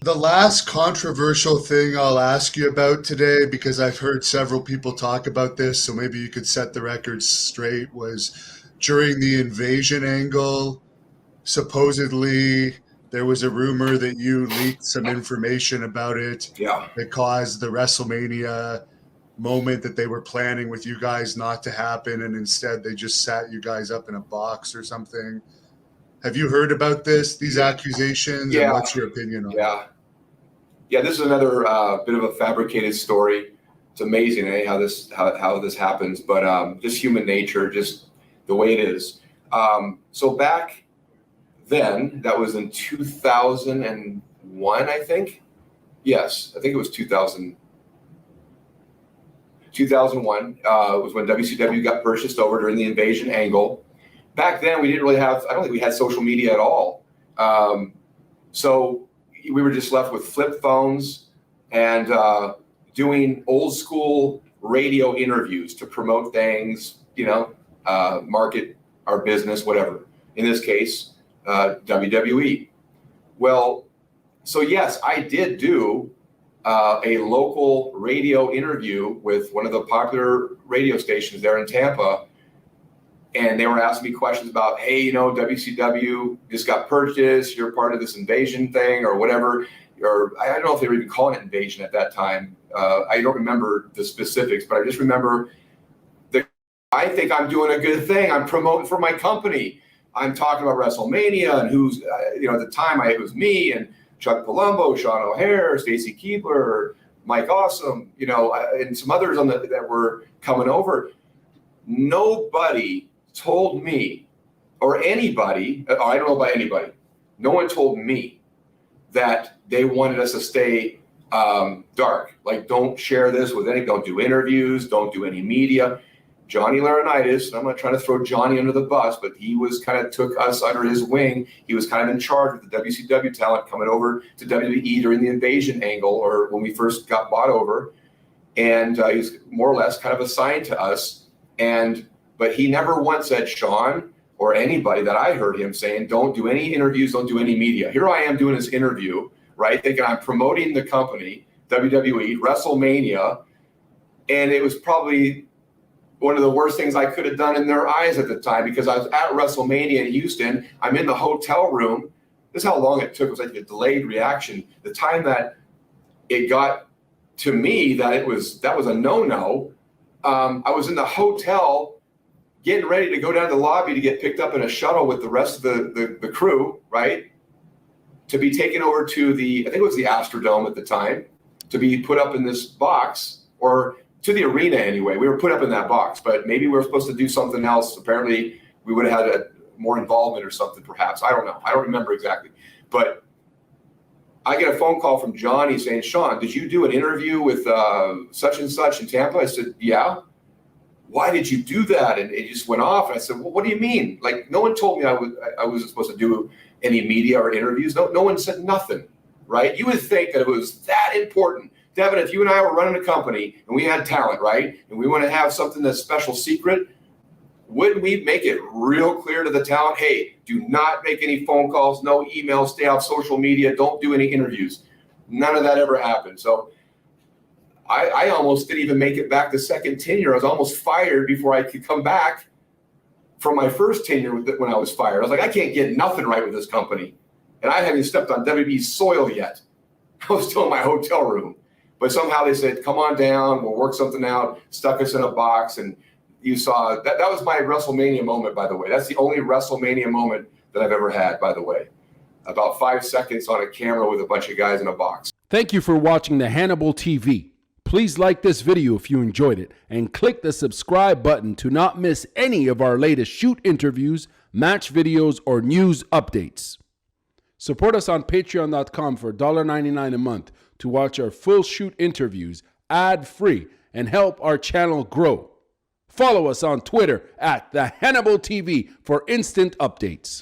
The last controversial thing I'll ask you about today, because I've heard several people talk about this, so maybe you could set the record straight, was during the invasion angle, supposedly there was a rumor that you leaked some information about it Yeah. that caused the WrestleMania moment that they were planning with you guys not to happen, and instead they just sat you guys up in a box or something. Have you heard about these accusations, and Yeah. what's your opinion on it? Yeah. This is another bit of a fabricated story. It's amazing, how this happens, but just human nature, just the way it is. So back then, that was in 2001, I think. Yes, I think it was 2001 was when WCW got purchased over during the invasion angle. Back then, we didn't really have, I don't think we had social media at all. So we were just left with flip phones and doing old school radio interviews to promote things, market our business, whatever. In this case, WWE. Well, so yes, I did do a local radio interview with one of the popular radio stations there in Tampa. And they were asking me questions about, hey, WCW just got purchased, you're part of this invasion thing or whatever. Or I don't know if they were even calling it invasion at that time. I don't remember the specifics, but I just remember I think I'm doing a good thing. I'm promoting for my company. I'm talking about WrestleMania and who's, at the time it was me and Chuck Palumbo, Sean O'Hare, Stacy Keibler, Mike Awesome, and some others that were coming over. Nobody told me, or anybody, I don't know about anybody, no one told me that they wanted us to stay dark. Like, don't share this with don't do interviews, don't do any media. Johnny Laurinaitis, and I'm not trying to throw Johnny under the bus, but he took us under his wing. He was kind of in charge of the WCW talent coming over to WWE during the invasion angle, or when we first got bought over. And he was more or less kind of assigned to us. But he never once said, Shawn, or anybody that I heard him saying, don't do any interviews, don't do any media. Here I am doing this interview, right? Thinking I'm promoting the company, WWE, WrestleMania. And it was probably one of the worst things I could have done in their eyes at the time, because I was at WrestleMania in Houston. I'm in the hotel room. This is how long it took. It was like a delayed reaction. The time that it got to me that was a no-no, I was in the hotel getting ready to go down to the lobby to get picked up in a shuttle with the rest of the crew, right? To be taken over to I think it was the Astrodome at the time, to be put up in this box, or to the arena anyway. We were put up in that box, but maybe we were supposed to do something else. Apparently, we would have had more involvement or something, perhaps. I don't know. I don't remember exactly. But I get a phone call from Johnny saying, Shawn, did you do an interview with such and such in Tampa? I said, yeah. Why did you do that? And it just went off. And I said, well, what do you mean? Like, no one told me I wasn't supposed to do any media or interviews. No one said nothing, right? You would think that it was that important. Devin, if you and I were running a company and we had talent, right, and we want to have something that's special secret, wouldn't we make it real clear to the talent, hey, do not make any phone calls, no emails, stay off social media, don't do any interviews? None of that ever happened. So I almost didn't even make it back the second tenure. I was almost fired before I could come back from my first tenure when I was fired. I was like, I can't get nothing right with this company. And I hadn't even stepped on WWE's soil yet. I was still in my hotel room. But somehow they said, come on down, we'll work something out, stuck us in a box. And you saw that was my WrestleMania moment, by the way. That's the only WrestleMania moment that I've ever had, by the way. About 5 seconds on a camera with a bunch of guys in a box. Thank you for watching the Hannibal TV. Please like this video if you enjoyed it, and click the subscribe button to not miss any of our latest shoot interviews, match videos, or news updates. Support us on patreon.com for $1.99 a month to watch our full shoot interviews ad-free and help our channel grow. Follow us on Twitter at the Hannibal TV for instant updates.